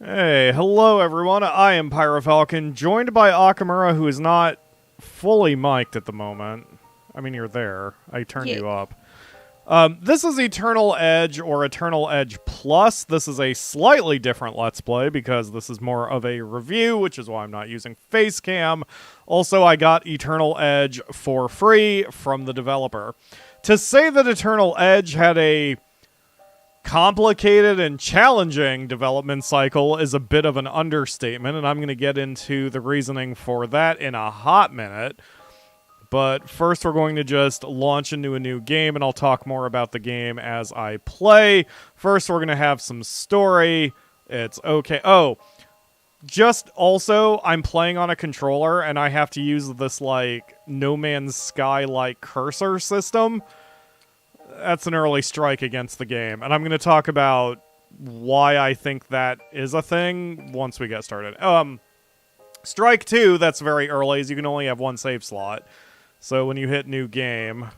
Hey, hello everyone. I am PyroFalkon, joined by Akamura, who is not fully mic'd at the moment. I mean, you're there. I turned you up. This is Eternal Edge, or Eternal Edge Plus. This is a slightly different Let's Play, because this is more of a review, which is why I'm not using Facecam. Also, I got Eternal Edge for free from the developer. To say that Eternal Edge had a complicated and challenging development cycle is a bit of an understatement, and I'm going to get into the reasoning for that in a hot minute. But first, we're going to just launch into a new game, and I'll talk more about the game as I play. First, we're going to have some story. It's okay. Oh, just also, I'm playing on a controller, and I have to use this, like, No Man's Sky-like cursor system. That's an early strike against the game, and I'm going to talk about why I think that is a thing once we get started. Strike 2, that's very early, is you can only have one save slot. So when you hit new game,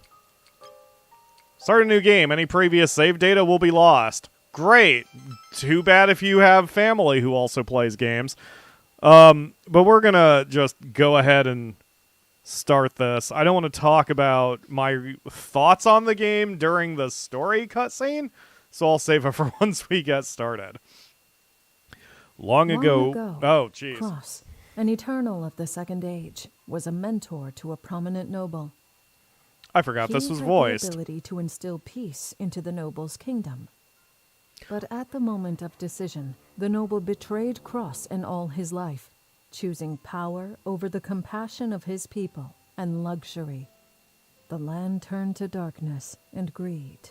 start a new game, any previous save data will be lost. Great! Too bad if you have family who also plays games. But we're going to just go ahead and start this. I don't want to talk about my thoughts on the game during the story cutscene, so I'll save it for once we get started. Long ago, oh jeez. Cross, an eternal of the Second Age, was a mentor to a prominent noble. I forgot this was He had voiced. the ability to instill peace into the noble's kingdom. But at the moment of decision, the noble betrayed Cross and all his life, choosing power over the compassion of his people and luxury. The land turned to darkness and greed.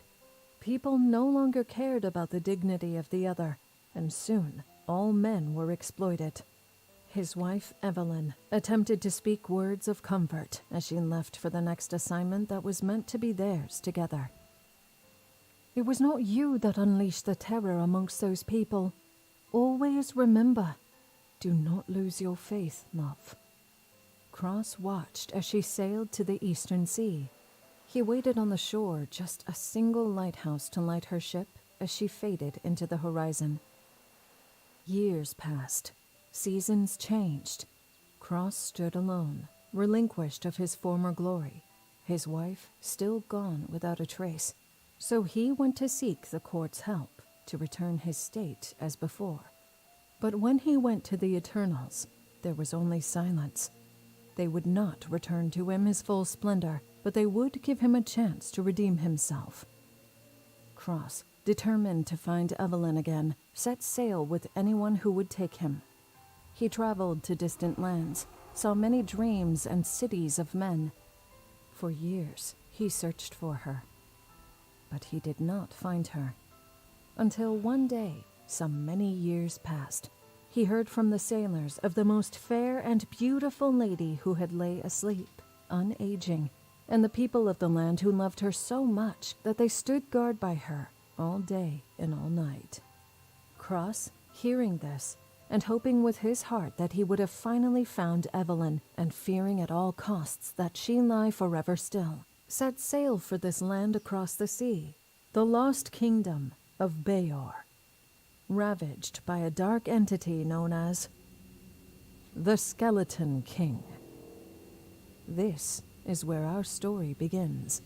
People no longer cared about the dignity of the other, and soon all men were exploited. His wife, Evelyn, attempted to speak words of comfort as she left for the next assignment that was meant to be theirs together. It was not you that unleashed the terror amongst those people. Always remember, do not lose your faith, love. Cross watched as she sailed to the eastern sea. He waited on the shore, just a single lighthouse to light her ship as she faded into the horizon. Years passed. Seasons changed. Cross stood alone, relinquished of his former glory. His wife still gone without a trace. So he went to seek the court's help to return his state as before. But when he went to the Eternals, there was only silence. They would not return to him his full splendor, but they would give him a chance to redeem himself. Cross, determined to find Evelyn again, set sail with anyone who would take him. He traveled to distant lands, saw many dreams and cities of men. For years, he searched for her. But he did not find her. Until one day, some many years passed, he heard from the sailors of the most fair and beautiful lady who had lay asleep, unaging, and the people of the land who loved her so much that they stood guard by her all day and all night. Cross, hearing this, and hoping with his heart that he would have finally found Evelyn, and fearing at all costs that she lie forever still, set sail for this land across the sea, the lost kingdom of Bayor, ravaged by a dark entity known as the Skeleton King. This is where our story begins.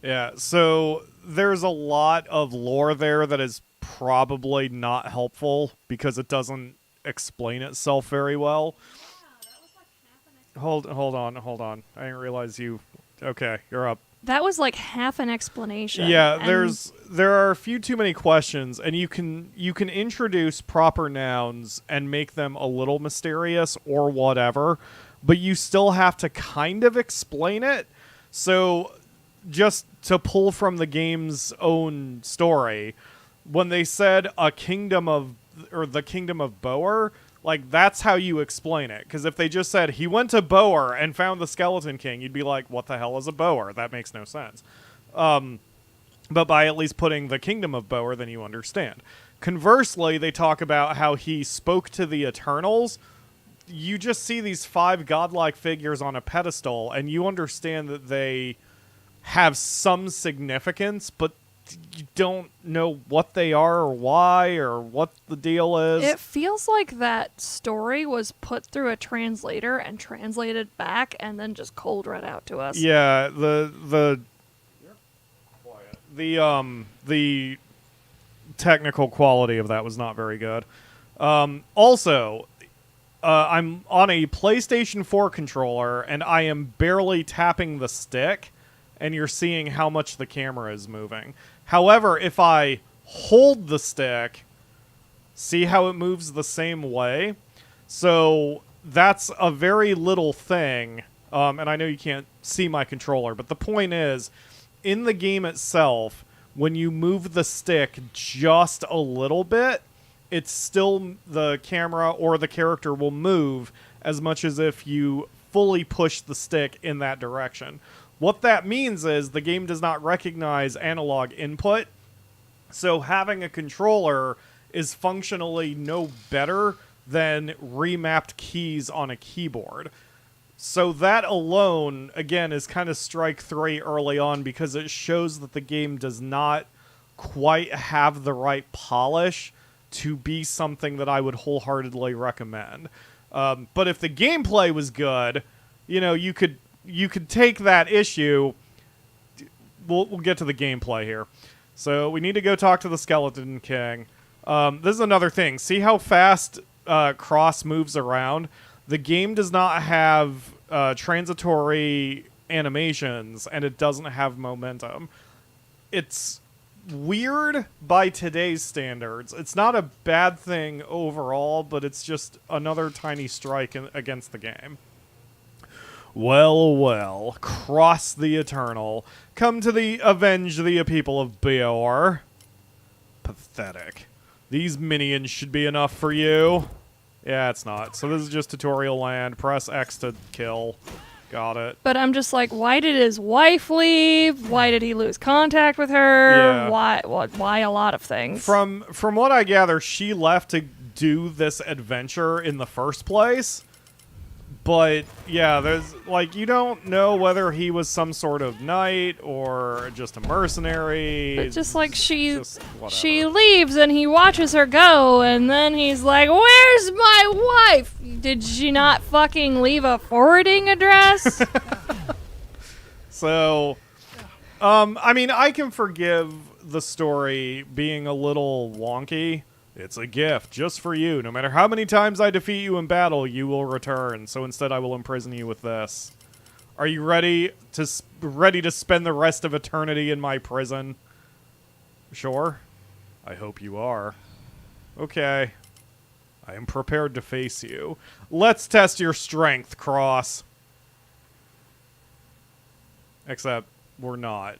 Yeah, so there's a lot of lore there that is probably not helpful because it doesn't explain itself very well. Hold on. I didn't realize you... Okay, you're up. That was like half an explanation. Yeah, there are a few too many questions, and you can introduce proper nouns and make them a little mysterious or whatever, but you still have to kind of explain it. So just to pull from the game's own story, when they said the kingdom of Boer, like, that's how you explain it. Because if they just said, he went to Boer and found the Skeleton King, you'd be like, what the hell is a Boer? That makes no sense. But by at least putting the kingdom of Boer, then you understand. Conversely, they talk about how he spoke to the Eternals. You just see these 5 godlike figures on a pedestal, and you understand that they have some significance, but you don't know what they are or why or what the deal is. It feels like that story was put through a translator and translated back and then just cold read out to us. Yeah, the technical quality of that was not very good. Also, I'm on a PlayStation 4 controller, and I am barely tapping the stick, and you're seeing how much the camera is moving. However, if I hold the stick, see how it moves the same way? So that's a very little thing, and I know you can't see my controller, but the point is, in the game itself, when you move the stick just a little bit, it's still the camera or the character will move as much as if you fully push the stick in that direction. What that means is the game does not recognize analog input, so having a controller is functionally no better than remapped keys on a keyboard. So that alone, again, is kind of strike three early on because it shows that the game does not quite have the right polish to be something that I would wholeheartedly recommend. But if the gameplay was good, you know, you could take that issue. We'll get to the gameplay here. So we need to go talk to the Skeleton King. This is another thing. See how fast Cross moves around? The game does not have transitory animations, and it doesn't have momentum. It's weird by today's standards. It's not a bad thing overall, but it's just another tiny strike against the game. Well, well, Cross the Eternal, come to avenge the people of Bior. Pathetic. These minions should be enough for you. Yeah, it's not. So this is just tutorial land. Press X to kill. Got it. But I'm just like, why did his wife leave? Why did he lose contact with her? Yeah. Why a lot of things? From what I gather, she left to do this adventure in the first place. But yeah, there's like you don't know whether he was some sort of knight or just a mercenary. But just like she whatever. leaves and he watches her go, and then he's like, "Where's my wife? Did she not fucking leave a forwarding address?" So, I mean, I can forgive the story being a little wonky. It's a gift just for you. No matter how many times I defeat you in battle, you will return. So instead, I will imprison you with this. Are you ready to spend the rest of eternity in my prison? Sure. I hope you are. Okay. I am prepared to face you. Let's test your strength, Cross. Except, we're not.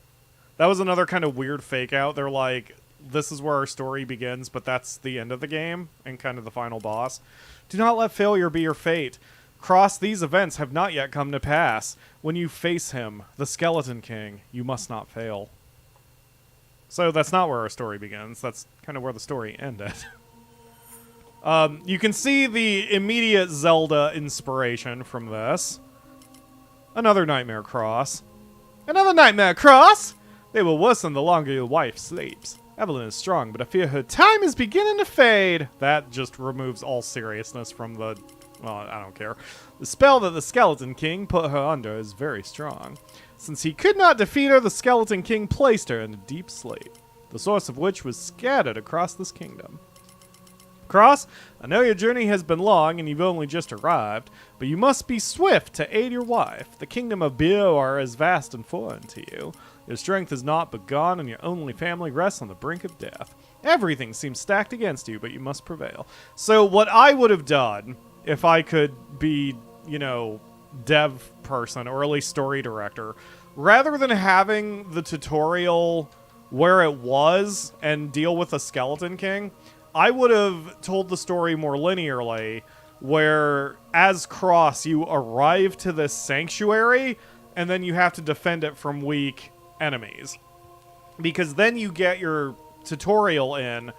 That was another kind of weird fake out. They're like, this is where our story begins, but that's the end of the game and kind of the final boss. Do not let failure be your fate. Cross, these events have not yet come to pass. When you face him, the Skeleton King, you must not fail. So that's not where our story begins. That's kind of where the story ended. You can see the immediate Zelda inspiration from this. Another Nightmare Cross. Another Nightmare Cross! They will worsen the longer your wife sleeps. Evelyn is strong, but I fear her time is beginning to fade. That just removes all seriousness from the... Well, I don't care. The spell that the Skeleton King put her under is very strong. Since he could not defeat her, the Skeleton King placed her in a deep sleep, the source of which was scattered across this kingdom. Cross, I know your journey has been long and you've only just arrived, but you must be swift to aid your wife. The kingdom of Bior is vast and foreign to you. Your strength is not but gone, and your only family rests on the brink of death. Everything seems stacked against you, but you must prevail. So what I would have done, if I could be, you know, dev person, or at least story director, rather than having the tutorial where it was and deal with the Skeleton King, I would have told the story more linearly, where as Cross, you arrive to this sanctuary, and then you have to defend it from weak enemies. Because then you get your tutorial in,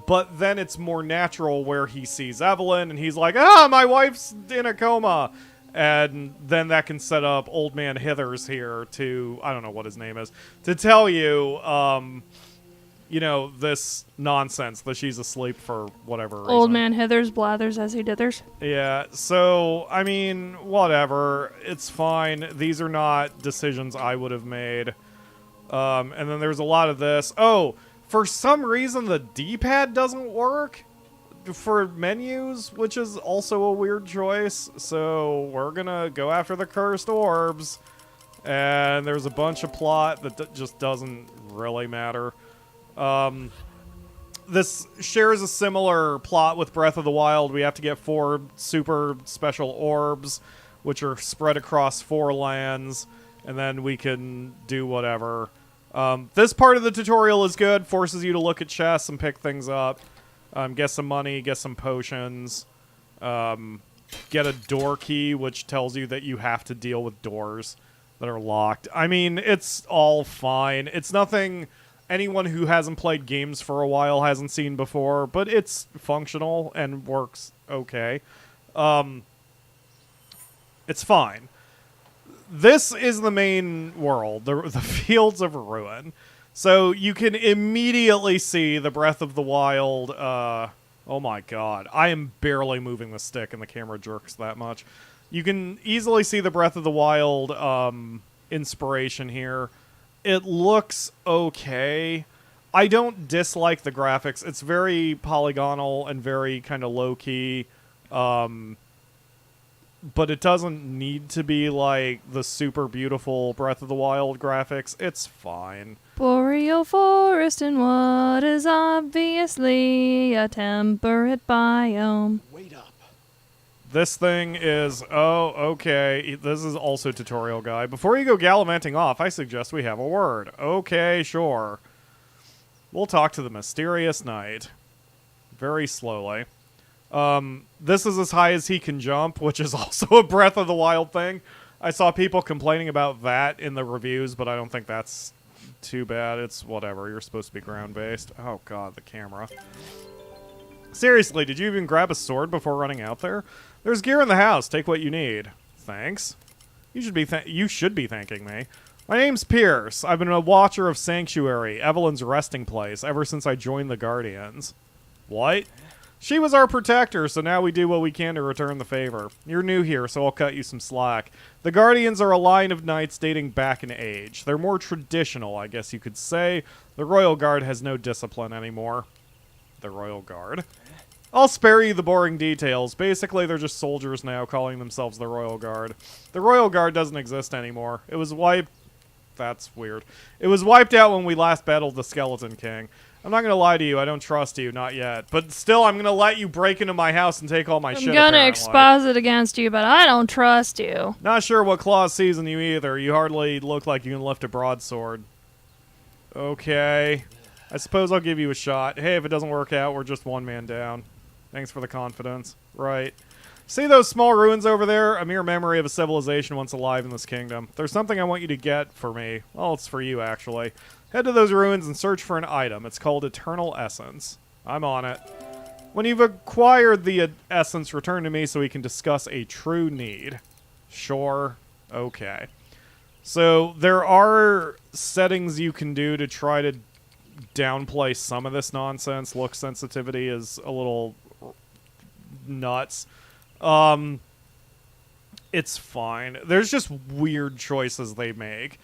but then it's more natural where he sees Evelyn, and he's like, my wife's in a coma. And then that can set up Old Man Hithers here to, I don't know what his name is, to tell you, this nonsense that she's asleep for whatever reason. Old man Hithers blathers as he dithers. Yeah, so, I mean, whatever. It's fine. These are not decisions I would have made. And then there's a lot of this. Oh, for some reason the D-pad doesn't work for menus, which is also a weird choice. So we're gonna go after the cursed orbs. And there's a bunch of plot that just doesn't really matter. This shares a similar plot with Breath of the Wild. We have to get 4 super special orbs, which are spread across 4 lands, and then we can do whatever. This part of the tutorial is good, forces you to look at chests and pick things up. Get some money, get some potions, get a door key, which tells you that you have to deal with doors that are locked. I mean, it's all fine. It's nothing anyone who hasn't played games for a while hasn't seen before, but it's functional and works okay. It's fine. This is the main world, the Fields of Ruin. So you can immediately see the Breath of the Wild. Oh my god. I am barely moving the stick and the camera jerks that much. You can easily see the Breath of the Wild inspiration here. It looks okay. I don't dislike the graphics. It's very polygonal and very kind of low-key. But it doesn't need to be like the super beautiful Breath of the Wild graphics. It's fine. Boreal forest in what is obviously a temperate biome. Wait up. This thing is... Oh, okay. This is also tutorial guide. Before you go gallivanting off, I suggest we have a word. Okay, sure. We'll talk to the mysterious knight. Very slowly. This is as high as he can jump, which is also a Breath of the Wild thing. I saw people complaining about that in the reviews, but I don't think that's too bad. It's whatever. You're supposed to be ground-based. Oh, God, the camera. Seriously, did you even grab a sword before running out there? There's gear in the house. Take what you need. Thanks. You should be thanking me. My name's Pierce. I've been a watcher of Sanctuary, Evelyn's resting place, ever since I joined the Guardians. What? She was our protector, so now we do what we can to return the favor. You're new here, so I'll cut you some slack. The Guardians are a line of knights dating back in age. They're more traditional, I guess you could say. The Royal Guard has no discipline anymore. The Royal Guard? I'll spare you the boring details. Basically, they're just soldiers now calling themselves the Royal Guard. The Royal Guard doesn't exist anymore. It was wiped... That's weird. It was wiped out when we last battled the Skeleton King. I'm not going to lie to you. I don't trust you. Not yet. But still, I'm going to let you break into my house and take all my shit, I'm gonna expose it against you, but I don't trust you. Not sure what claws sees in you either. You hardly look like you can lift a broadsword. Okay. I suppose I'll give you a shot. Hey, if it doesn't work out, we're just one man down. Thanks for the confidence. Right. See those small ruins over there? A mere memory of a civilization once alive in this kingdom. There's something I want you to get for me. Well, it's for you, actually. Head to those ruins and search for an item. It's called Eternal Essence. I'm on it. When you've acquired the essence, return to me so we can discuss a true need. Sure. Okay. So, there are settings you can do to try to downplay some of this nonsense. Look sensitivity is a little nuts. It's fine. There's just weird choices they make.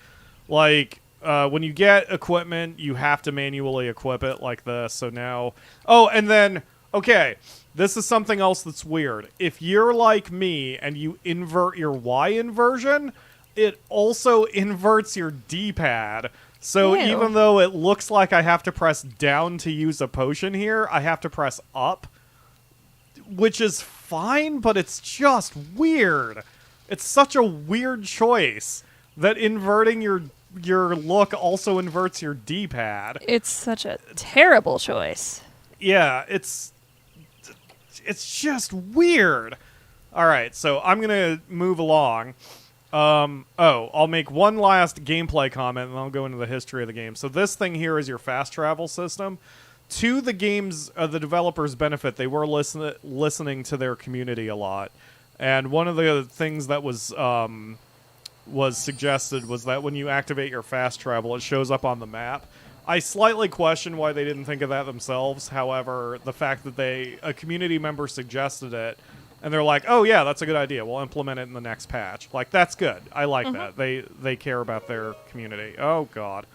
Like, when you get equipment, you have to manually equip it like this. So now... Oh, and then... Okay, this is something else that's weird. If you're like me and you invert your Y inversion, it also inverts your D-pad. So Ew. Even though it looks like I have to press down to use a potion here, I have to press up. Which is fine, but it's just weird. It's such a weird choice that inverting your look also inverts your D-pad. It's such a terrible choice. Yeah, it's just weird. All right, so I'm gonna move along. I'll make one last gameplay comment, and I'll go into the history of the game. So this thing here is your fast travel system. To the game's, the developers' benefit, they were listening to their community a lot. And one of the things that was suggested was that when you activate your fast travel, it shows up on the map. I slightly question why they didn't think of that themselves. However, the fact that a community member suggested it, and they're like, "Oh yeah, that's a good idea. We'll implement it in the next patch." Like, that's good. I like that. They care about their community. Oh god.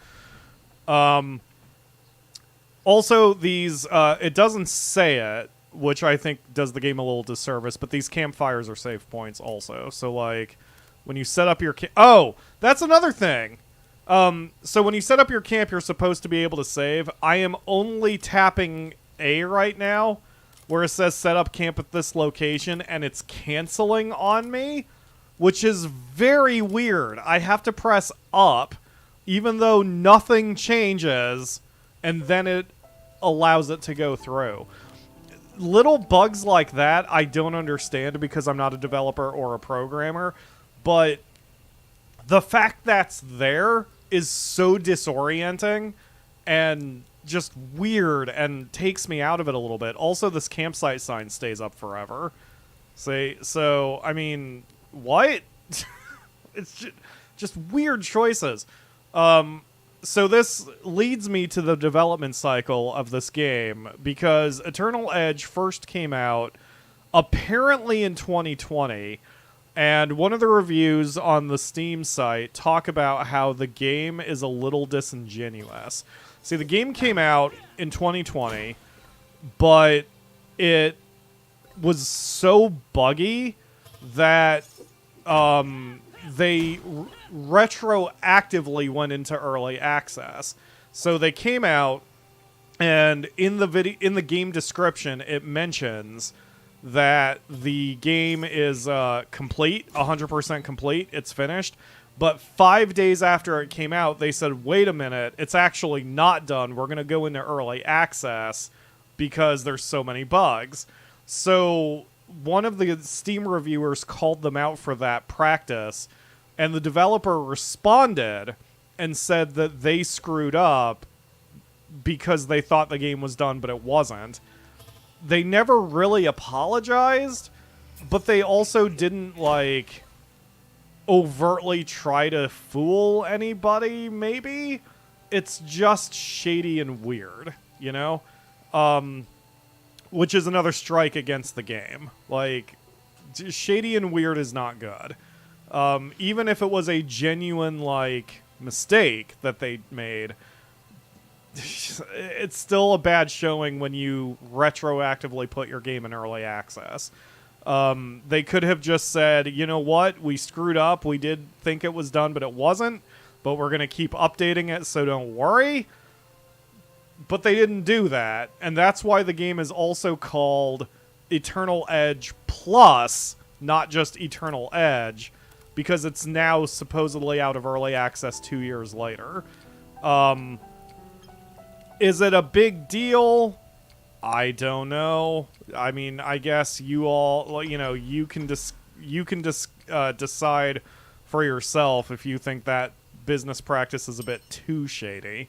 Also, these it doesn't say it, which I think does the game a little disservice. But these campfires are save points also. So like, when you set up your oh, that's another thing. So when you set up your camp, you're supposed to be able to save. I am only tapping A right now, where it says set up camp at this location, and it's canceling on me, which is very weird. I have to press up, even though nothing changes, and then it allows it to go through. Little bugs like that I don't understand because I'm not a developer or a programmer, but the fact that's there is so disorienting and just weird and takes me out of it a little bit. Also, this campsite sign stays up forever. So I mean, what? It's just weird choices. So this leads me to the development cycle of this game, because Eternal Edge first came out apparently in 2020, and one of the reviews on the Steam site talk about how the game is a little disingenuous. See, the game came out in 2020, but it was so buggy that they retroactively went into early access. So they came out, and in the game description, it mentions that the game is complete, 100% complete. It's finished. But 5 days after it came out, they said, wait a minute, it's actually not done. We're going to go into early access because there's so many bugs. So one of the Steam reviewers called them out for that practice, and the developer responded and said that they screwed up because they thought the game was done, but it wasn't. They never really apologized, but they also didn't, like, overtly try to fool anybody, maybe? It's just shady and weird, you know? Which is another strike against the game. Like, shady and weird is not good. Even if it was a genuine, like, mistake that they made, it's still a bad showing when you retroactively put your game in early access. They could have just said, you know what, we screwed up, we did think it was done, but it wasn't, but we're going to keep updating it, so don't worry. But they didn't do that, and that's why the game is also called Eternal Edge Plus, not just Eternal Edge, because it's now supposedly out of early access 2 years later. Is it a big deal? I don't know. I mean, I guess you all, you know, you can decide for yourself if you think that business practice is a bit too shady.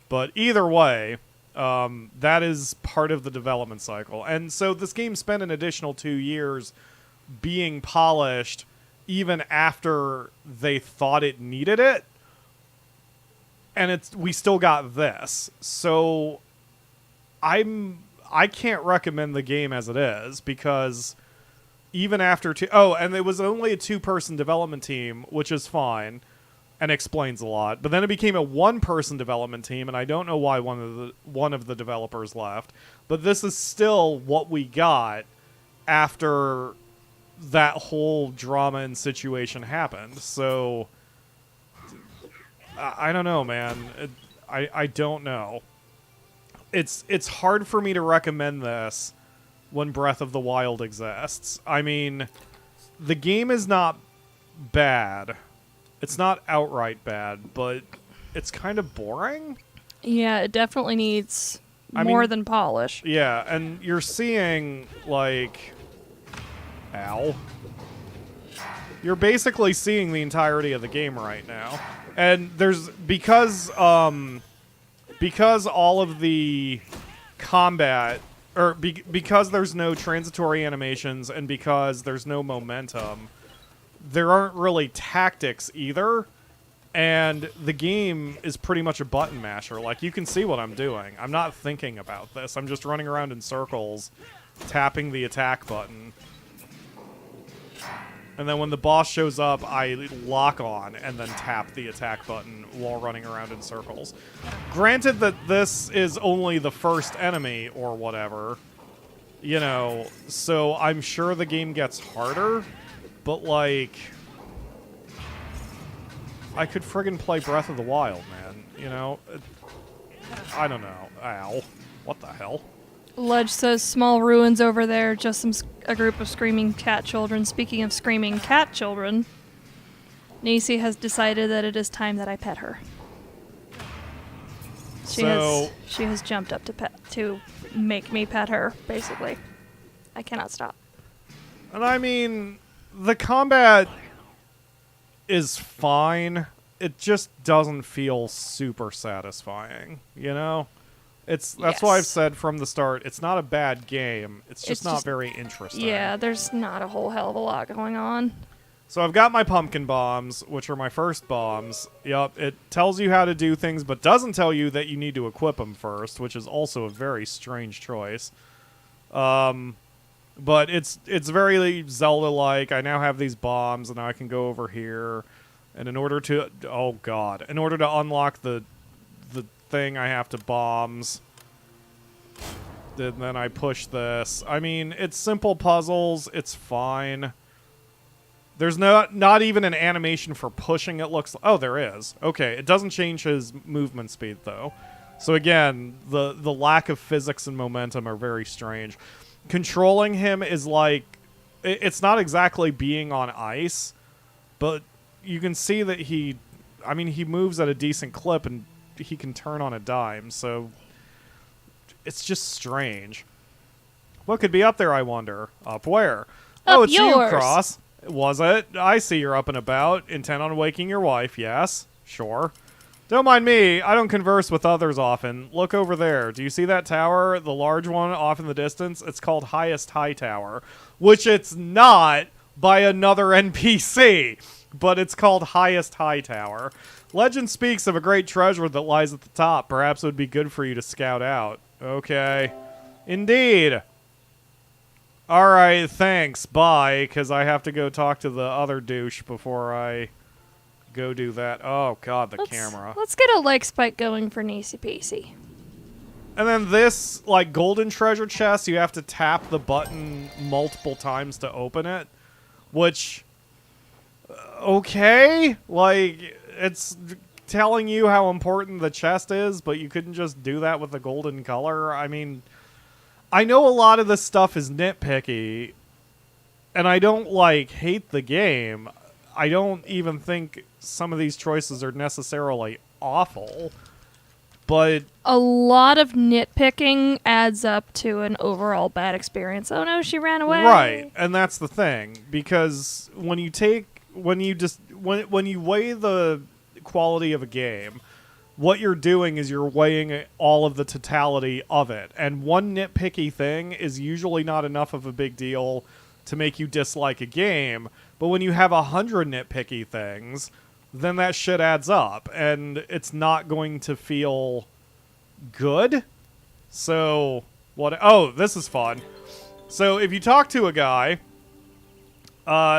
But either way, that is part of the development cycle. And so this game spent an additional 2 years being polished even after they thought it needed it. And we still got this. So I can't recommend the game as it is, because even after and it was only a 2-person development team, which is fine and explains a lot. But then it became a 1-person development team, and I don't know why one of the developers left. But this is still what we got after that whole drama and situation happened. So I don't know, man. I don't know. It's hard for me to recommend this when Breath of the Wild exists. I mean, the game is not bad. It's not outright bad, but it's kind of boring. Yeah, it definitely needs more than polish. Yeah, and you're seeing, like... Ow. You're basically seeing the entirety of the game right now. And there's... Because all of the combat... because there's no transitory animations and because there's no momentum, there aren't really tactics either. And the game is pretty much a button masher. Like, you can see what I'm doing. I'm not thinking about this. I'm just running around in circles, tapping the attack button. And then when the boss shows up, I lock on and then tap the attack button while running around in circles. Granted that this is only the first enemy or whatever, you know, so I'm sure the game gets harder, but, like, I could friggin' play Breath of the Wild, man, you know? I don't know. Ow. What the hell? Ledge says small ruins over there, just a group of screaming cat children. Speaking of screaming cat children, Nisi has decided that it is time that I pet her. She has jumped up to make me pet her, basically. I cannot stop. And I mean, the combat is fine. It just doesn't feel super satisfying, you know? That's why I've said from the start, it's not a bad game. It's just not very interesting. Yeah, there's not a whole hell of a lot going on. So I've got my pumpkin bombs, which are my first bombs. Yup, it tells you how to do things, but doesn't tell you that you need to equip them first, which is also a very strange choice. But it's very Zelda-like. I now have these bombs, and now I can go over here. And in order to... Oh, God. In order to unlock the thing, I have to bombs. Then I push this. I mean, it's simple puzzles. It's fine. There's not even an animation for pushing, it looks like. Oh, there is. Okay, it doesn't change his movement speed, though. So again, the lack of physics and momentum are very strange. Controlling him is like... It's not exactly being on ice, but you can see that he moves at a decent clip, and he can turn on a dime, so it's just strange. What could be up there, I wonder? Up where? Oh, it's you, Cross. Was it? I see you're up and about, intent on waking your wife. Yes, sure. Don't mind me. I don't converse with others often. Look over there. Do you see that tower? The large one off in the distance? It's called Highest High Tower, which it's not by another NPC, but it's called Highest High Tower. Legend speaks of a great treasure that lies at the top. Perhaps it would be good for you to scout out. Okay. Indeed. Alright, thanks. Bye, because I have to go talk to the other douche before I go do that. Oh, God, the camera. Let's get a leg spike going for Nisi Pacey. And then this, like, golden treasure chest, you have to tap the button multiple times to open it, which... Okay? Like... It's telling you how important the chest is, but you couldn't just do that with the golden color. I mean, I know a lot of this stuff is nitpicky, and I don't, like, hate the game. I don't even think some of these choices are necessarily awful, but... A lot of nitpicking adds up to an overall bad experience. Oh no, she ran away. Right, and that's the thing, because when you weigh the quality of a game, what you're doing is you're weighing all of the totality of it. And one nitpicky thing is usually not enough of a big deal to make you dislike a game. But when you have 100 nitpicky things, then that shit adds up. And it's not going to feel good. So, what? Oh, this is fun. So, if you talk to a guy...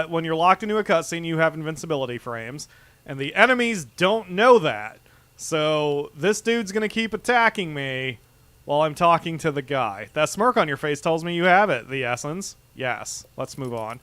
when you're locked into a cutscene, you have invincibility frames, and the enemies don't know that. So this dude's going to keep attacking me while I'm talking to the guy. That smirk on your face tells me you have it, the essence. Yes, let's move on.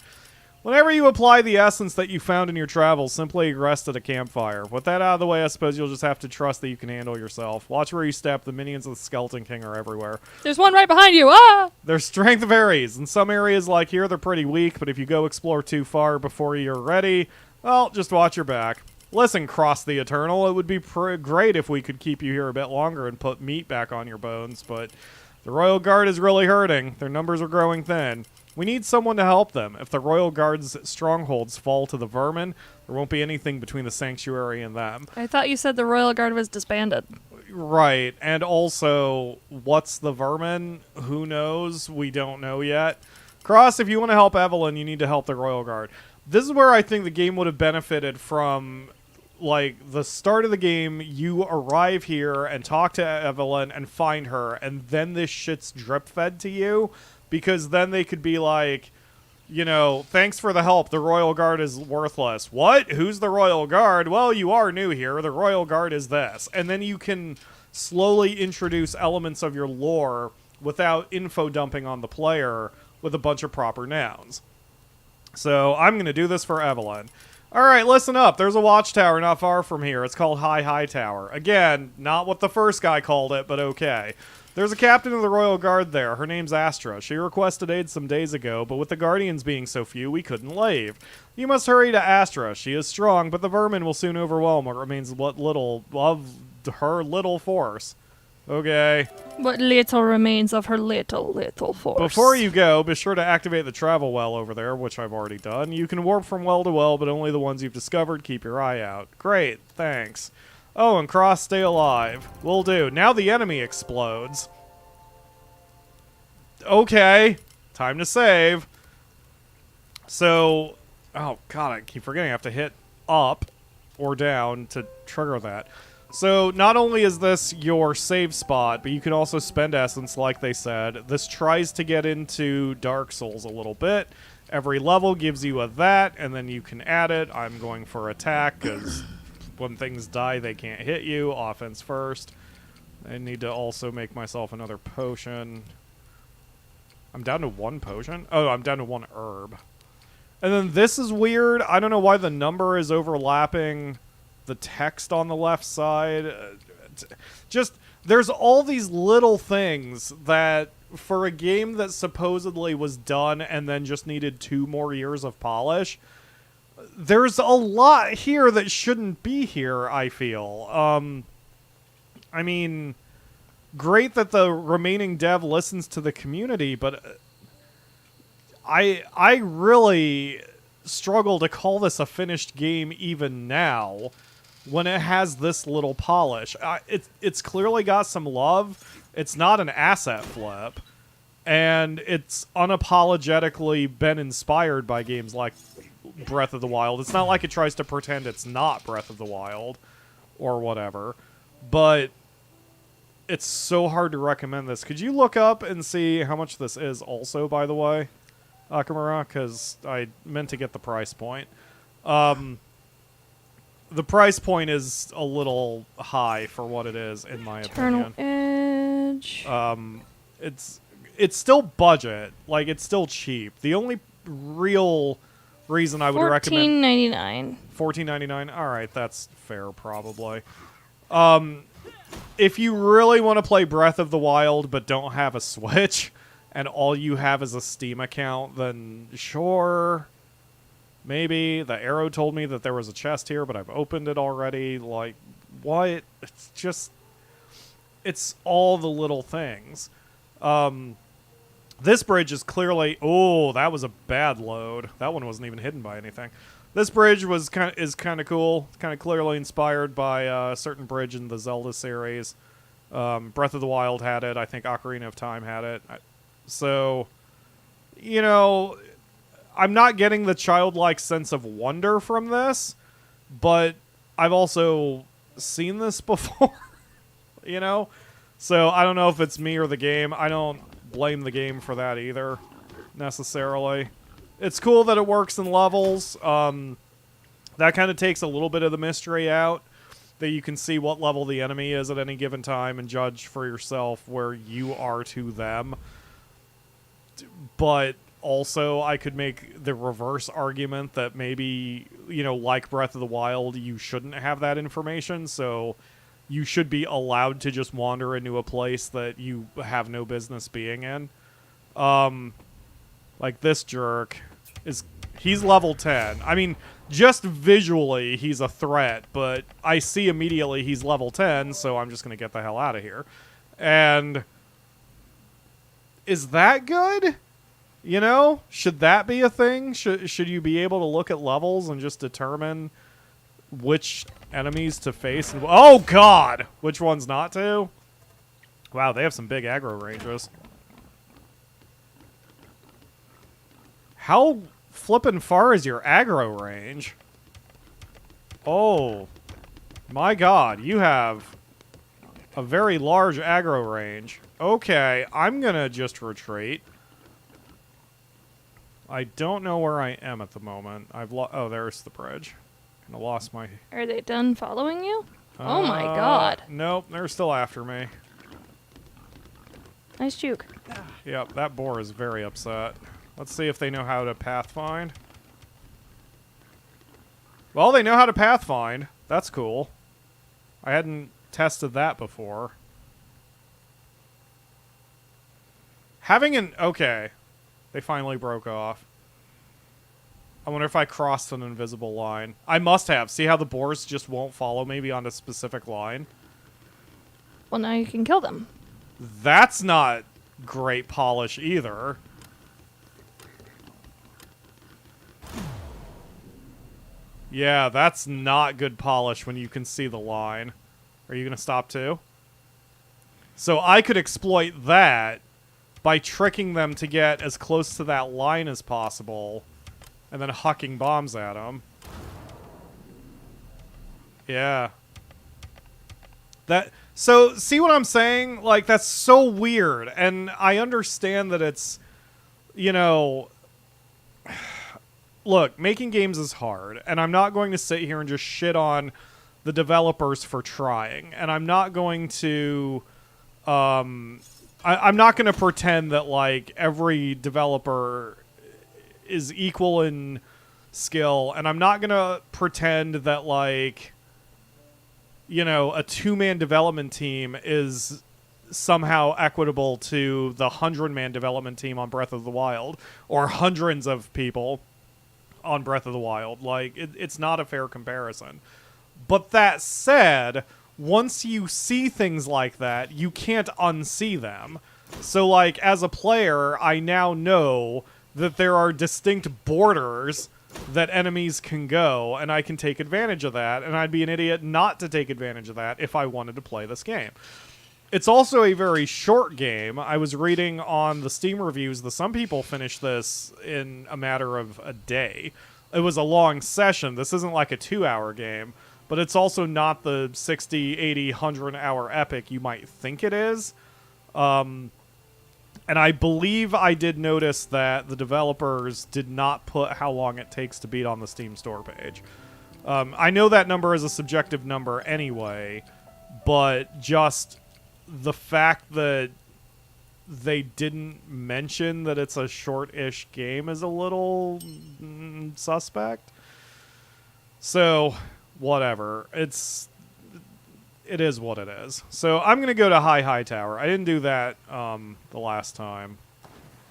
Whenever you apply the essence that you found in your travels, simply rest at a campfire. With that out of the way, I suppose you'll just have to trust that you can handle yourself. Watch where you step. The minions of the Skeleton King are everywhere. There's one right behind you. Ah! Their strength varies. In some areas like here, they're pretty weak, but if you go explore too far before you're ready, well, just watch your back. Listen, Cross the Eternal, it would be great if we could keep you here a bit longer and put meat back on your bones, but the Royal Guard is really hurting. Their numbers are growing thin. We need someone to help them. If the Royal Guard's strongholds fall to the vermin, there won't be anything between the Sanctuary and them. I thought you said the Royal Guard was disbanded. Right, and also, what's the vermin? Who knows? We don't know yet. Cross, if you want to help Evelyn, you need to help the Royal Guard. This is where I think the game would have benefited from like, the start of the game, you arrive here and talk to Evelyn and find her, and then this shit's drip-fed to you, because then they could be like, you know, thanks for the help, the Royal Guard is worthless. What? Who's the Royal Guard? Well, you are new here, the Royal Guard is this. And then you can slowly introduce elements of your lore without info dumping on the player with a bunch of proper nouns. So I'm going to do this for Evelyn. Alright, listen up. There's a watchtower not far from here. It's called High Tower. Again, not what the first guy called it, but okay. There's a captain of the Royal Guard there. Her name's Astra. She requested aid some days ago, but with the Guardians being so few, we couldn't leave. You must hurry to Astra. She is strong, but the vermin will soon overwhelm what remains what little of her little force. Okay. What little remains of her little force. Before you go, be sure to activate the travel well over there, which I've already done. You can warp from well to well, but only the ones you've discovered. Keep your eye out. Great, thanks. Oh, and Cross, stay alive. Will do. Now the enemy explodes. Okay, time to save. So, oh god, I keep forgetting I have to hit up or down to trigger that. So, not only is this your save spot, but you can also spend essence, like they said. This tries to get into Dark Souls a little bit. Every level gives you a that, and then you can add it. I'm going for attack, because when things die, they can't hit you. Offense first. I need to also make myself another potion. I'm down to 1 potion? Oh, I'm down to 1 herb. And then this is weird. I don't know why the number is overlapping the text on the left side. Just, there's all these little things that, for a game that supposedly was done and then just needed 2 more years of polish, there's a lot here that shouldn't be here, I feel. I mean, great that the remaining dev listens to the community, but I really struggle to call this a finished game even now, when it has this little polish. It's clearly got some love. It's not an asset flip. And it's unapologetically been inspired by games like Breath of the Wild. It's not like it tries to pretend it's not Breath of the Wild or whatever. But it's so hard to recommend this. Could you look up and see how much this is also, by the way, Akamura? Because I meant to get the price point. The price point is a little high for what it is, in my opinion. Edge. It's still budget. Like, it's still cheap. The only real reason I would recommend... $14.99. $14.99? Alright, that's fair, probably. If you really want to play Breath of the Wild but don't have a Switch, and all you have is a Steam account, then sure... Maybe. The arrow told me that there was a chest here, but I've opened it already. Like, what? It's just... It's all the little things. This bridge is clearly... Oh, that was a bad load. That one wasn't even hidden by anything. This bridge is kind of cool. It's kind of clearly inspired by a certain bridge in the Zelda series. Breath of the Wild had it. I think Ocarina of Time had it. So, you know... I'm not getting the childlike sense of wonder from this, but I've also seen this before, you know? So I don't know if it's me or the game. I don't blame the game for that either, necessarily. It's cool that it works in levels. That kind of takes a little bit of the mystery out, that you can see what level the enemy is at any given time and judge for yourself where you are to them. But... also, I could make the reverse argument that maybe, you know, like Breath of the Wild, you shouldn't have that information, so you should be allowed to just wander into a place that you have no business being in. Like this jerk he's level 10. I mean, just visually, he's a threat, but I see immediately he's level 10, so I'm just gonna get the hell out of here. And... is that good? You know, should that be a thing? Should you be able to look at levels and just determine which enemies to face? And, oh, God! Which ones not to? Wow, they have some big aggro ranges. How flippin' far is your aggro range? Oh, My god, you have a very large aggro range. Okay, I'm gonna just retreat. I don't know where I am at the moment. Oh, there's the bridge. Kinda lost my... Are they done following you? Oh my god. Nope, they're still after me. Nice juke. Yep, that boar is very upset. Let's see if they know how to pathfind. Well, they know how to pathfind. That's cool. I hadn't tested that before. Okay. They finally broke off. I wonder if I crossed an invisible line. I must have. See how the boars just won't follow me on a specific line? Well, now you can kill them. That's not great polish either. Yeah, that's not good polish when you can see the line. Are you going to stop too? So I could exploit that by tricking them to get as close to that line as possible and then hucking bombs at them. Yeah. So, see what I'm saying? Like, that's so weird. And I understand that it's, you know... Look, making games is hard, and I'm not going to sit here and just shit on the developers for trying. And I'm not going to... I'm not going to pretend that, like, every developer is equal in skill, and I'm not going to pretend that, like... you know, a two-man development team is somehow equitable to the 100-man development team on Breath of the Wild, or hundreds of people on Breath of the Wild. Like, it's not a fair comparison. But that said, once you see things like that, you can't unsee them. So, like, as a player, I now know that there are distinct borders that enemies can go, and I can take advantage of that, and I'd be an idiot not to take advantage of that if I wanted to play this game. It's also a very short game. I was reading on the Steam reviews that some people finished this in a matter of a day. It was a long session. This isn't like a 2-hour game, but it's also not the 60, 80, 100-hour epic you might think it is. And I believe I did notice that the developers did not put how long it takes to beat on the Steam store page. I know that number is a subjective number anyway, but just the fact that they didn't mention that it's a short-ish game is a little suspect. So, whatever. It is what it is. So I'm going to go to High Tower. I didn't do that the last time.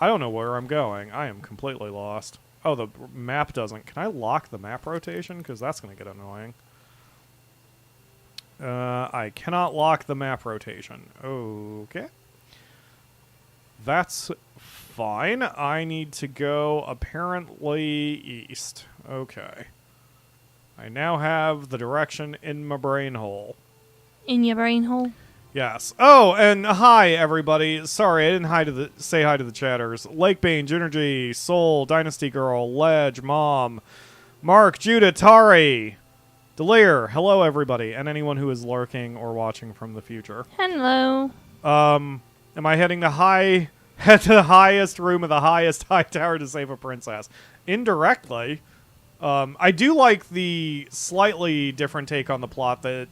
I don't know where I'm going. I am completely lost. Oh, the map doesn't. Can I lock the map rotation? Because that's going to get annoying. I cannot lock the map rotation. Okay. That's fine. I need to go apparently east. Okay. I now have the direction in my brain hole. In your brain hole? Yes. Oh, and hi, everybody. Sorry, I didn't say hi to the chatters. Lakebane, Junergy, Soul, Dynasty Girl, Ledge, Mom, Mark, Judah, Tari, Delir. Hello, everybody, and anyone who is lurking or watching from the future. Hello. Am I heading to the highest room of the highest high tower to save a princess? Indirectly. I do like the slightly different take on the plot that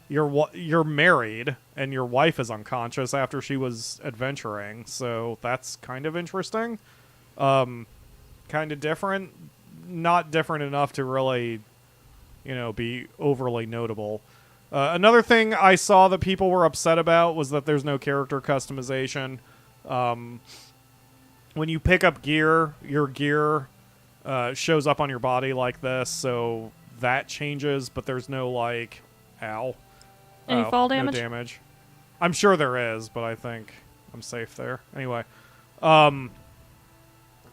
you're married and your wife is unconscious after she was adventuring, so that's kind of interesting. Kind of different. Not different enough to really, be overly notable. Another thing I saw that people were upset about was that there's no character customization. When you pick up gear, your gear shows up on your body like this, so that changes, but there's no, like... Ow. Any fall damage? No damage. I'm sure there is, but I think I'm safe there. Anyway.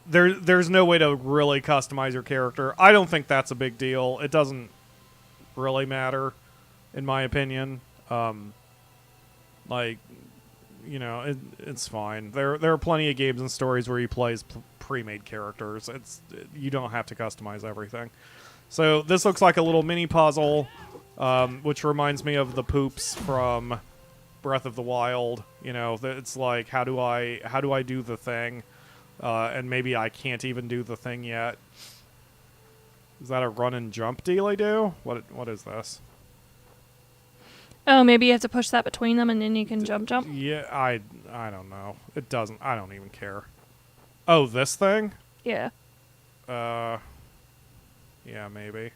There's no way to really customize your character. I don't think that's a big deal. It doesn't really matter, in my opinion. It's fine. There are plenty of games and stories where you play as pre-made characters. You don't have to customize everything. So this looks like a little mini puzzle. which reminds me of the poops from Breath of the Wild. You know, it's like, how do I do the thing? And maybe I can't even do the thing yet. Is that a run and jump deal I do? What is this? Oh, maybe you have to push that between them and then you can jump. Yeah, I don't know. It doesn't. I don't even care. Oh, this thing? Yeah. Yeah, maybe.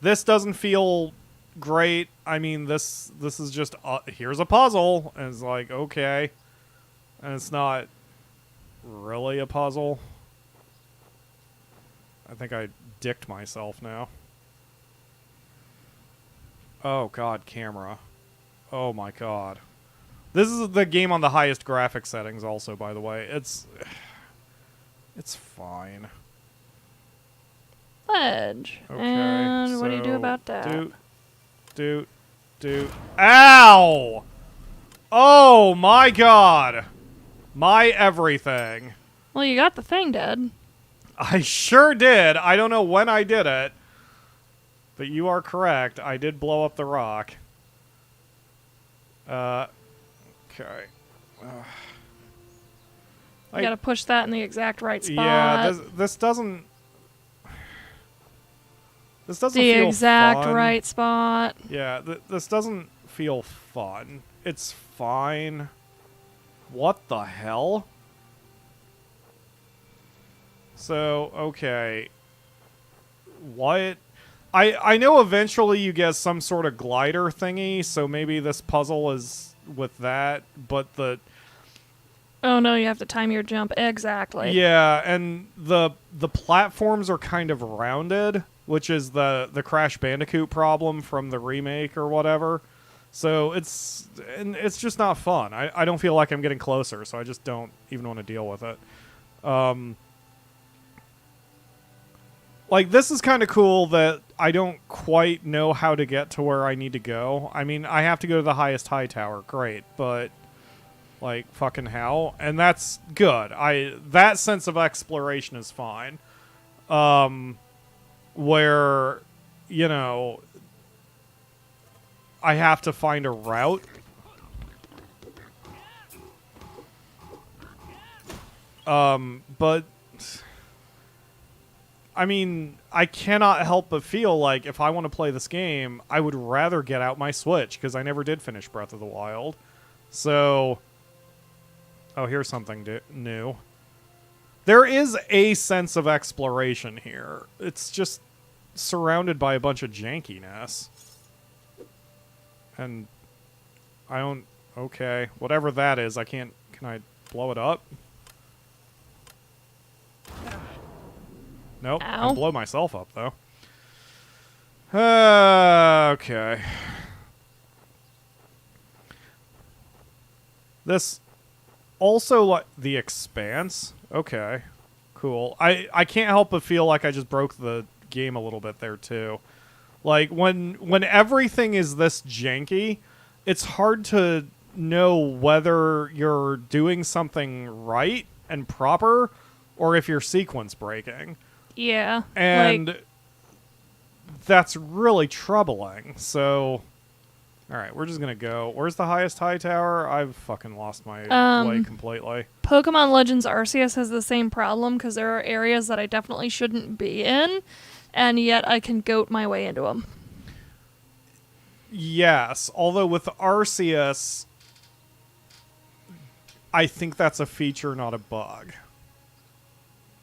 This doesn't feel great. I mean, this is just here's a puzzle, and it's like, okay, and it's not really a puzzle. I think I dicked myself now. Oh god, camera. Oh my god. This is the game on the highest graphic settings also, by the way. It's fine. Ledge. Okay, And so what do you do about that? Do. Ow! Oh my god! My everything. Well, you got the thing dead. I sure did. I don't know when I did it. But you are correct. I did blow up the rock. Okay. You gotta push that in the exact right spot. Yeah, this doesn't... This doesn't the feel exact fun. right spot. Yeah, this doesn't feel fun. It's fine. What the hell? So, okay. What? I know eventually you get some sort of glider thingy, so maybe this puzzle is with that, but the... Oh no, you have to time your jump exactly. Yeah, and the platforms are kind of rounded, which is the Crash Bandicoot problem from the remake or whatever. So it's just not fun. I don't feel like I'm getting closer, so I just don't even want to deal with it. Like, this is kind of cool that I don't quite know how to get to where I need to go. I mean, I have to go to the highest high tower, great, but... like, fucking how? And that's good. That sense of exploration is fine. Where, you know, I have to find a route. But, I mean, I cannot help but feel like if I want to play this game, I would rather get out my Switch, because I never did finish Breath of the Wild. So... oh, here's something new. There is a sense of exploration here. It's just surrounded by a bunch of jankiness. And I don't... okay. Whatever that is, I can't... can I blow it up? Nope. Ow. I blow myself up, though. Okay. This... also, like, the Expanse. Okay. Cool. I can't help but feel like I just broke the game a little bit there, too. Like, when everything is this janky, it's hard to know whether you're doing something right and proper, or if you're sequence breaking. Yeah. And like, that's really troubling, so... alright, we're just gonna go. Where's the highest high tower? I've fucking lost my way completely. Pokemon Legends Arceus has the same problem because there are areas that I definitely shouldn't be in, and yet I can goat my way into them. Yes, although with Arceus, I think that's a feature, not a bug.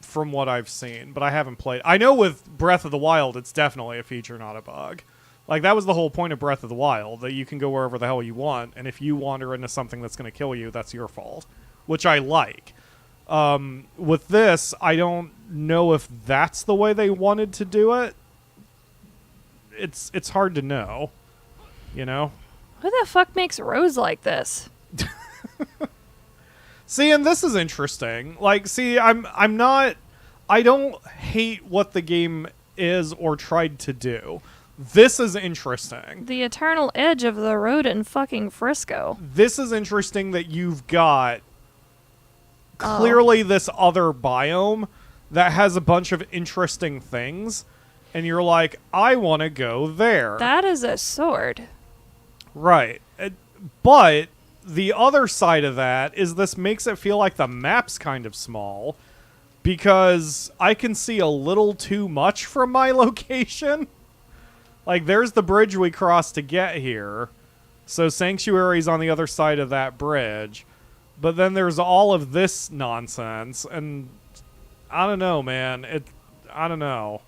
From what I've seen, but I haven't played. I know with Breath of the Wild, it's definitely a feature, not a bug. Like, that was the whole point of Breath of the Wild, that you can go wherever the hell you want, and if you wander into something that's going to kill you, that's your fault. Which I like. With this, I don't know if that's the way they wanted to do it. It's hard to know. You know? Who the fuck makes roads like this? See, and this is interesting. Like, see, I'm not... I don't hate what the game is or tried to do. This is interesting. The eternal edge of the road in fucking Frisco. This is interesting that you've got clearly this other biome that has a bunch of interesting things, and you're like, I want to go there. That is a sword. Right. But the other side of that is this makes it feel like the map's kind of small because I can see a little too much from my location. Like, there's the bridge we crossed to get here. So Sanctuary's on the other side of that bridge. But then there's all of this nonsense, and I don't know, man. I don't know.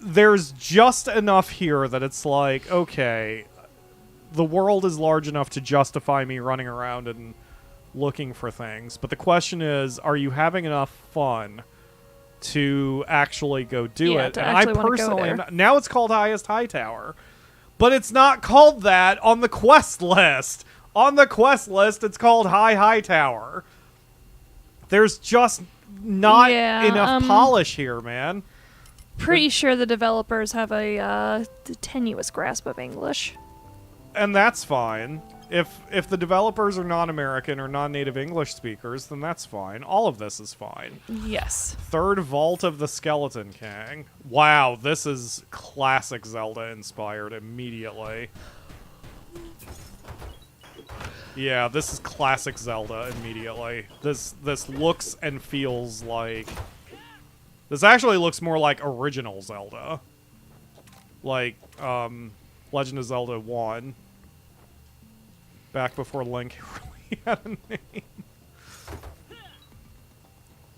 There's just enough here that it's like, okay, the world is large enough to justify me running around and looking for things. But the question is, are you having enough fun to actually go do it? To And I actually wanna go personally, there. now it's called Highest High Tower, but it's not called that on the quest list. On the quest list, it's called High Tower. There's just not enough polish here, man. Pretty sure the developers have a tenuous grasp of English. And that's fine. If the developers are non-American or non-native English speakers, then that's fine. All of this is fine. Yes. Third Vault of the Skeleton King. Wow, this is classic Zelda inspired immediately. Yeah, this is classic Zelda immediately. This looks and feels like... This actually looks more like original Zelda. Like, Legend of Zelda 1. Back before Link really had a name.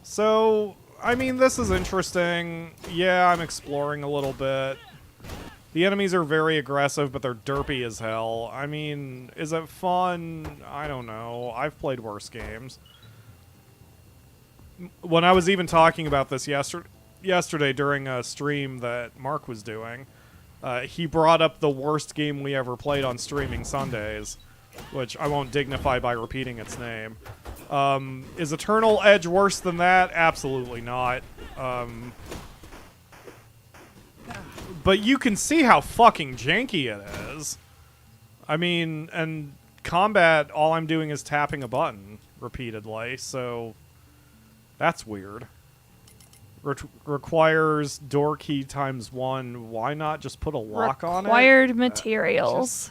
So, I mean, this is interesting. Yeah, I'm exploring a little bit. The enemies are very aggressive, but they're derpy as hell. I mean, is it fun? I don't know. I've played worse games. When I was even talking about this yesterday during a stream that Mark was doing, he brought up the worst game we ever played on Streaming Sundays, which I won't dignify by repeating its name. Is Eternal Edge worse than that? Absolutely not. But you can see how fucking janky it is. I mean, and combat, all I'm doing is tapping a button repeatedly, so that's weird. Requires door key ×1. Why not just put a lock on it? Required materials.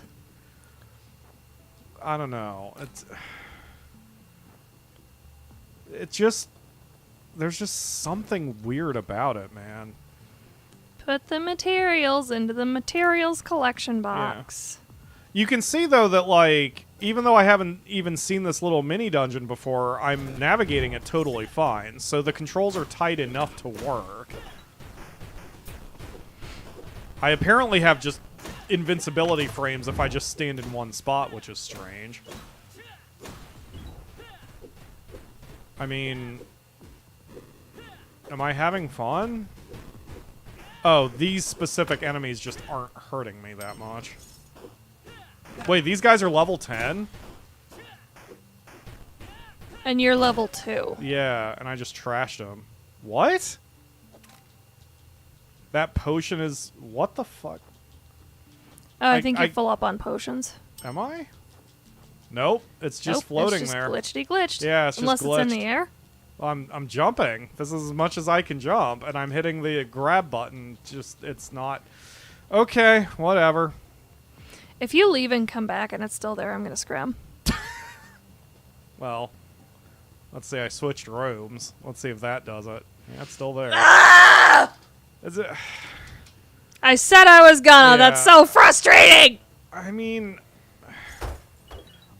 I don't know. It's just... There's just something weird about it, man. Put the materials into the materials collection box. You can see, though, that, like, even though I haven't even seen this little mini-dungeon before, I'm navigating it totally fine. So the controls are tight enough to work. I apparently have just invincibility frames if I just stand in one spot, which is strange. I mean... Am I having fun? Oh, these specific enemies just aren't hurting me that much. Wait, these guys are level 10? And you're level 2. Yeah, and I just trashed them. What? That potion is... What the fuck? Oh, I think you're full up on potions. Am I? Nope, it's just floating it's just there. glitchy glitched. Yeah, it's Unless just glitched. it's in the air. I'm jumping. This is as much as I can jump, and I'm hitting the grab button. Just, it's not... Okay, whatever. If you leave and come back and it's still there, I'm going to scram. Well, let's see, I switched rooms. Let's see if that does it. Yeah, it's still there. Ah! Is it... I said I was gonna. Yeah. That's so frustrating. I mean...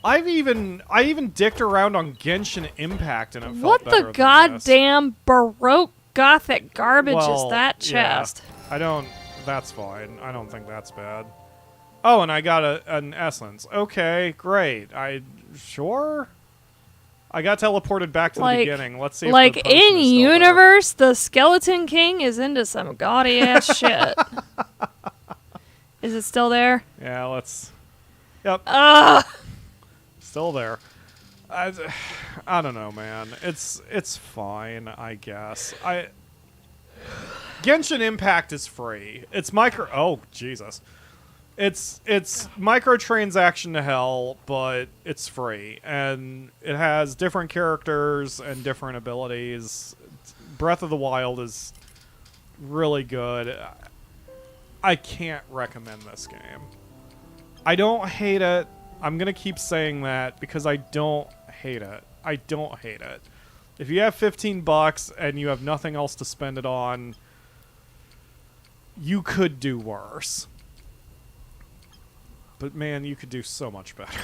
I even dicked around on Genshin Impact and it felt What better the than this. goddamn Baroque Gothic garbage Well, is that chest? Yeah, I don't... That's fine. I don't think that's bad. Oh, and I got an essence. Okay, great. Sure? I got teleported back to the beginning. Let's see if like the potion in is still universe, the Skeleton King is into some gaudy ass shit. Is it still there? there. Yeah, let's... Yep. Ugh. Still there. I don't know, man. It's fine, I guess. Genshin Impact is free. It's micro... Oh, Jesus. It's microtransaction to hell, but it's free. And it has different characters and different abilities. Breath of the Wild is really good. I can't recommend this game. I don't hate it. I'm going to keep saying that because I don't hate it. I don't hate it. If you have $15 and you have nothing else to spend it on, you could do worse. But man, you could do so much better.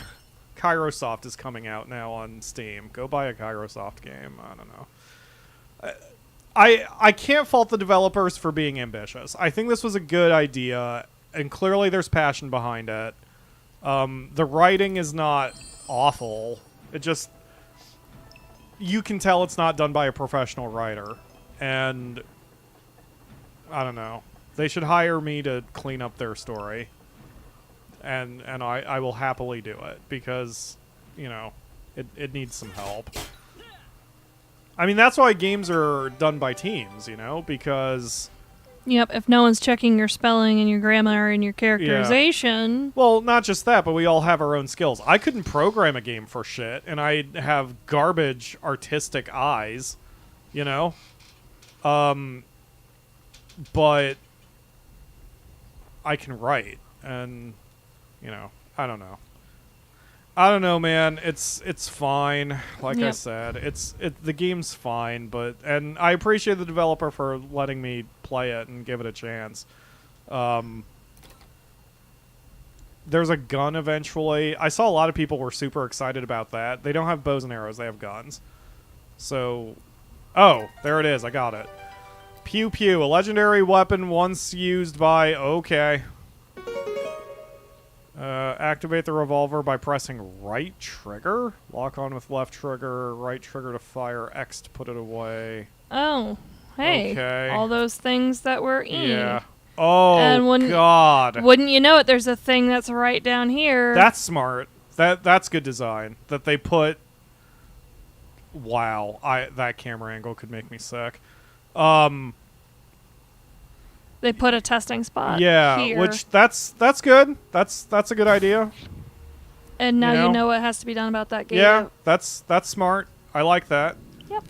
Kairosoft is coming out now on Steam. Go buy a Kairosoft game. I don't know. I can't fault the developers for being ambitious. I think this was a good idea, and clearly there's passion behind it. The writing is not awful. It just... You can tell it's not done by a professional writer. And... I don't know. They should hire me to clean up their story. And I will happily do it. Because, you know, it needs some help. I mean, that's why games are done by teams, you know? Because... Yep, if no one's checking your spelling and your grammar and your characterization... Yeah. Well, not just that, but we all have our own skills. I couldn't program a game for shit, and I have garbage artistic eyes, you know? But I can write, and, you know, I don't know. I don't know, man. It's fine. Like I said, the game's fine, and I appreciate the developer for letting me play it and give it a chance. There's a gun eventually. I saw a lot of people were super excited about that. They don't have bows and arrows. They have guns. So, oh, there it is. I got it. Pew pew, a legendary weapon once used by... Okay. Activate the revolver by pressing right trigger. Lock on with left trigger, right trigger to fire, X to put it away. Oh, hey. Okay. All those things that were E. Yeah. Oh, God. Wouldn't you know it, there's a thing that's right down here. That's smart. That's good design. That they put... Wow. That camera angle could make me sick. They put a testing spot here. Which that's good. That's a good idea. And now you know what has to be done about that gate. Yeah, that's smart. I like that. Yep.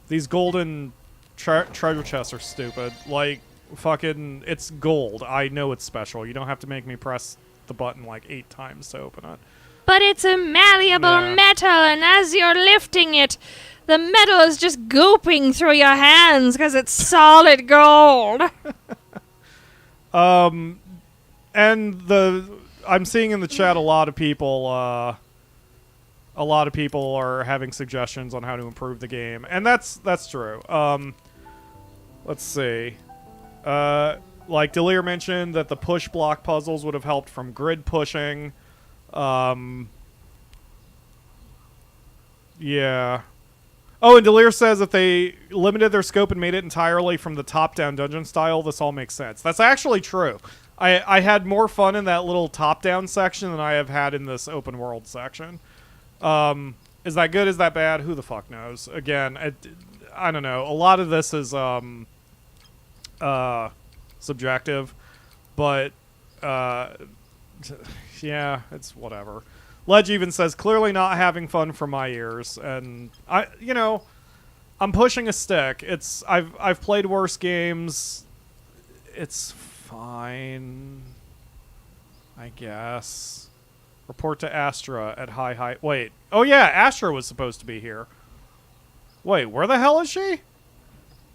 These golden treasure chests are stupid. Like, fucking, it's gold. I know it's special. You don't have to make me press the button like 8 times to open it. But it's a malleable metal, and as you're lifting it, the metal is just gooping through your hands because it's solid gold. And I'm seeing in the chat a lot of people are having suggestions on how to improve the game, and that's true. Let's see. Like Delir mentioned that the push block puzzles would have helped from grid pushing. Yeah. Oh, and Delir says if they limited their scope and made it entirely from the top-down dungeon style, this all makes sense. That's actually true. I had more fun in that little top-down section than I have had in this open-world section. Is that good? Is that bad? Who the fuck knows? Again, I don't know. A lot of this is subjective, but yeah, it's whatever. Ledge even says, clearly not having fun for my ears, and I'm pushing a stick. I've played worse games. It's fine, I guess. Report to Astra at high. Wait. Oh yeah, Astra was supposed to be here. Wait, where the hell is she?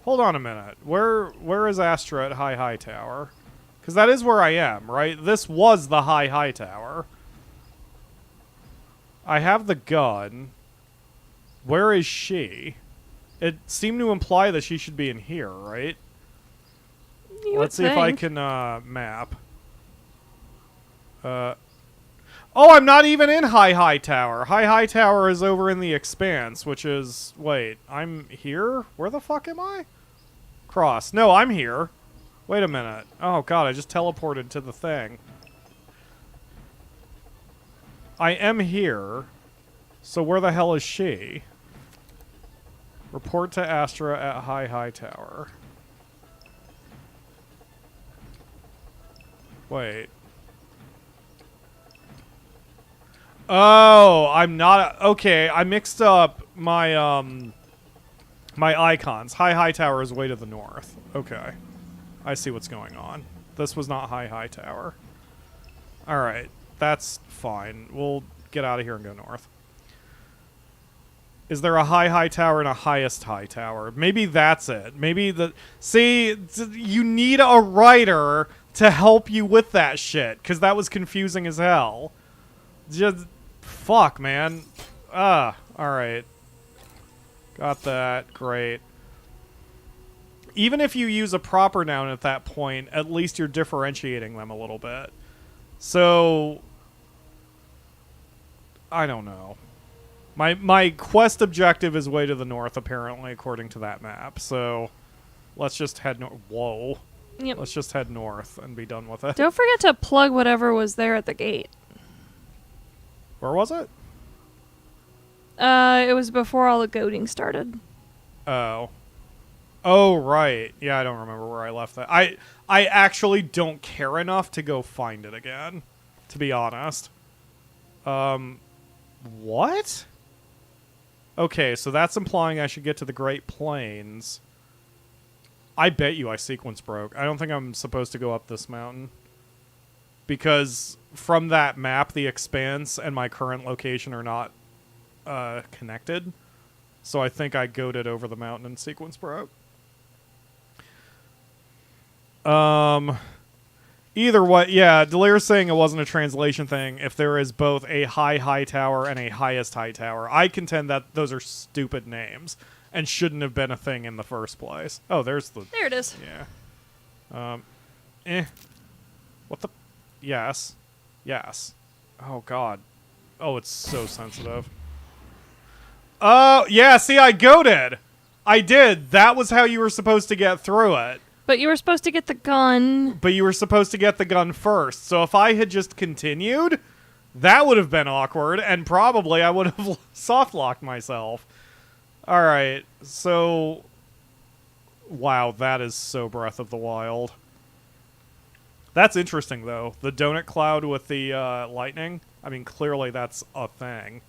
Hold on a minute. Where is Astra at high tower? Because that is where I am, right? This was the high tower. I have the gun. Where is she? It seemed to imply that she should be in here, right? Let's see if I can map. Oh, I'm not even in high tower. High tower is over in the Expanse, which is... Wait, I'm here? Where the fuck am I? Cross. No, I'm here. Wait a minute. Oh, God, I just teleported to the thing. I am here. So where the hell is she? Report to Astra at high tower. Wait. Oh, I'm not... Okay, I mixed up my My icons. High Tower is way to the north. Okay. I see what's going on. This was not High Tower. Alright. That's fine. We'll get out of here and go north. Is there a high tower and a highest high tower? Maybe that's it. Maybe the... See, you need a writer to help you with that shit, because that was confusing as hell. Just... Fuck, man. Alright. Got that. Great. Even if you use a proper noun at that point, at least you're differentiating them a little bit. So... I don't know. My quest objective is way to the north, apparently, according to that map. So, let's just head north. Whoa. Yep. Let's just head north and be done with it. Don't forget to plug whatever was there at the gate. Where was it? It was before all the goading started. Oh. Oh, right. Yeah, I don't remember where I left that. I actually don't care enough to go find it again, to be honest. What? Okay, so that's implying I should get to the Great Plains. I bet you I sequence broke. I don't think I'm supposed to go up this mountain. Because from that map, the Expanse and my current location are not connected. So I think I goated over the mountain and sequence broke. Either way, yeah, Delir's saying it wasn't a translation thing if there is both a high tower and a highest high tower. I contend that those are stupid names and shouldn't have been a thing in the first place. Oh, there's the... There it is. Yeah. What the... Yes. Yes. Oh, God. Oh, it's so sensitive. Oh, yeah, see, I goated. I did. That was how you were supposed to get through it. But you were supposed to get the gun. But you were supposed to get the gun first. So if I had just continued, that would have been awkward, and probably I would have soft-locked myself. Alright, so... Wow, that is so Breath of the Wild. That's interesting, though. The donut cloud with the lightning. I mean, clearly that's a thing.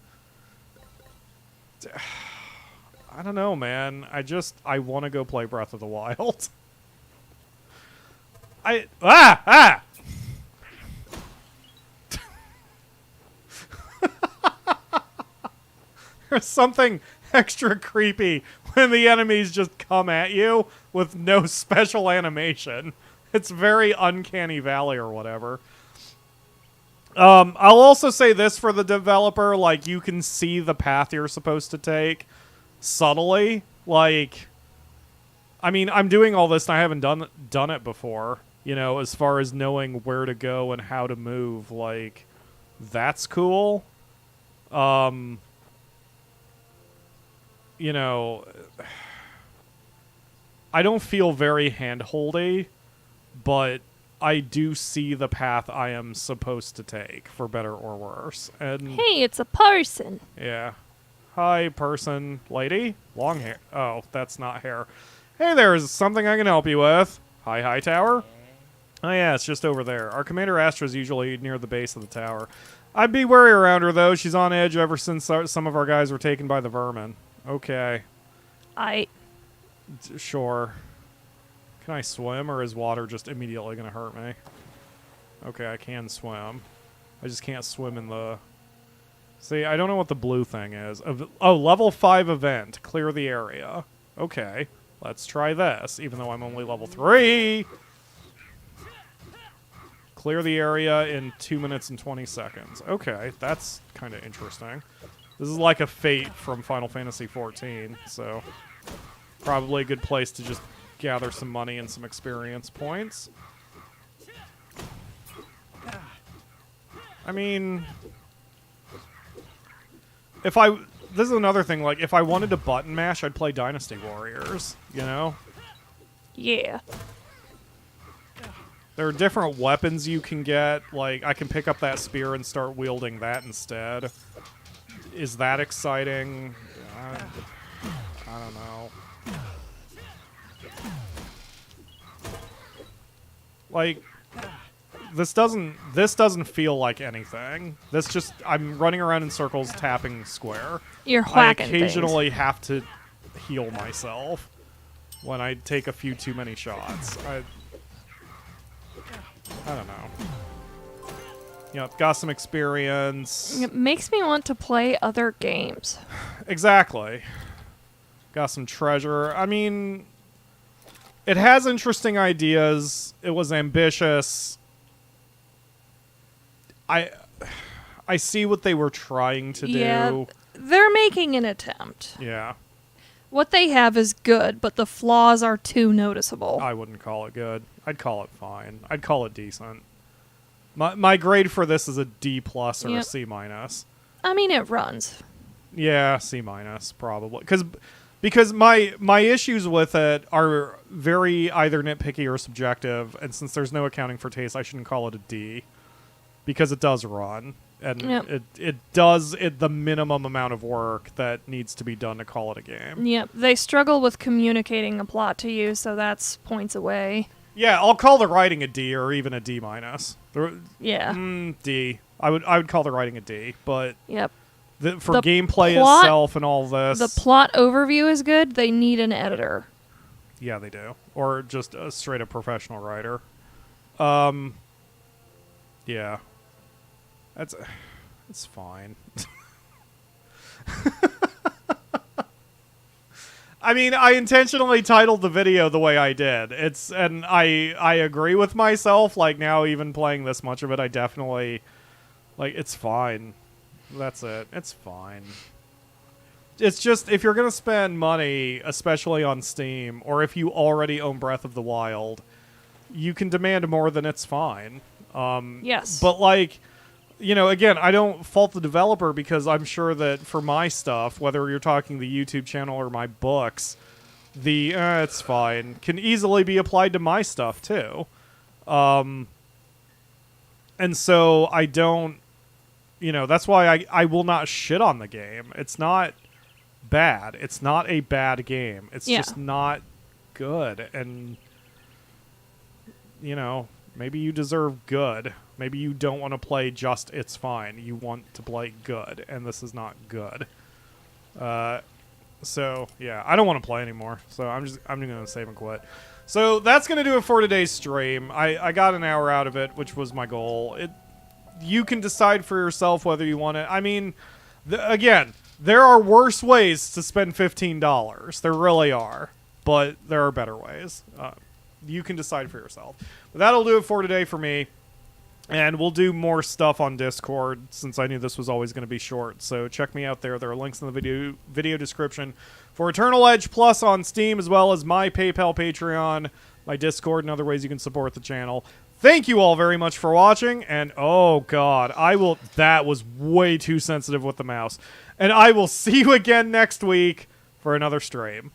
I don't know, man. I want to go play Breath of the Wild. There's something extra creepy when the enemies just come at you with no special animation. It's very Uncanny Valley or whatever. I'll also say this for the developer, like, you can see the path you're supposed to take subtly. Like, I mean, I'm doing all this and I haven't done it before. You know, as far as knowing where to go and how to move, like, that's cool. You know, I don't feel very hand-holdy, but I do see the path I am supposed to take, for better or worse. And hey, it's a person. Yeah. Hi, person. Lady? Long hair. Oh, that's not hair. Hey, there's something I can help you with. High tower? Oh, yeah, it's just over there. Our Commander Astra's usually near the base of the tower. I'd be wary around her, though. She's on edge ever since some of our guys were taken by the vermin. Okay. Sure. Can I swim, or is water just immediately going to hurt me? Okay, I can swim. I just can't swim in the... See, I don't know what the blue thing is. Oh, level 5 event. Clear the area. Okay, let's try this, even though I'm only level 3. Clear the area in 2 minutes and 20 seconds. Okay, that's kind of interesting. This is like a fate from Final Fantasy XIV, so probably a good place to just gather some money and some experience points. I mean, this is another thing, like, if I wanted to button mash, I'd play Dynasty Warriors, you know? Yeah. There are different weapons you can get. Like, I can pick up that spear and start wielding that instead. Is that exciting? I don't know. Like, this doesn't feel like anything. This just, I'm running around in circles tapping square. You're whacking I occasionally have to heal myself when I take a few too many shots. I don't know. You know, got some experience. It makes me want to play other games. Exactly. Got some treasure. I mean, it has interesting ideas. It was ambitious. I see what they were trying to do. They're making an attempt. Yeah. What they have is good, but the flaws are too noticeable. I wouldn't call it good. I'd call it fine. I'd call it decent. My grade for this is a D+ or a C-. I mean, it runs. Yeah, C- probably. Because my issues with it are very either nitpicky or subjective, and since there's no accounting for taste, I shouldn't call it a D. Because it does run. And it does the minimum amount of work that needs to be done to call it a game. Yep, they struggle with communicating a plot to you, so that's points away. Yeah, I'll call the writing a D or even a D-. Yeah. D. I would call the writing a D, but Yep. for The gameplay plot- itself and all this, The plot overview is good. They need an editor. yeah, they do, or just a straight up professional writer. Yeah, it's fine. I mean, I intentionally titled the video the way I did. And I agree with myself. Like, now even playing this much of it, I definitely, like, it's fine. That's it. It's fine. It's just, if you're going to spend money, especially on Steam, or if you already own Breath of the Wild, you can demand more than it's fine. Yes. But, like, you know, again, I don't fault the developer because I'm sure that for my stuff, whether you're talking the YouTube channel or my books, it's fine, can easily be applied to my stuff too. And so I don't, you know, that's why I will not shit on the game. It's not bad. It's not a bad game. It's just not good. And, you know, maybe you deserve good. Maybe you don't want to play just it's fine. You want to play good, and this is not good. So yeah, I don't want to play anymore. So I'm gonna save and quit. So that's gonna do it for today's stream. I got an hour out of it, which was my goal. You can decide for yourself whether you want it. I mean, again, there are worse ways to spend $15. There really are, but there are better ways. You can decide for yourself. But that'll do it for today for me. And we'll do more stuff on Discord since I knew this was always going to be short. So check me out there. There are links in the video description for Eternal Edge Plus on Steam, as well as my PayPal, Patreon, my Discord, and other ways you can support the channel. Thank you all very much for watching. And oh god, that was way too sensitive with the mouse. And I will see you again next week for another stream.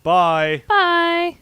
Bye. Bye.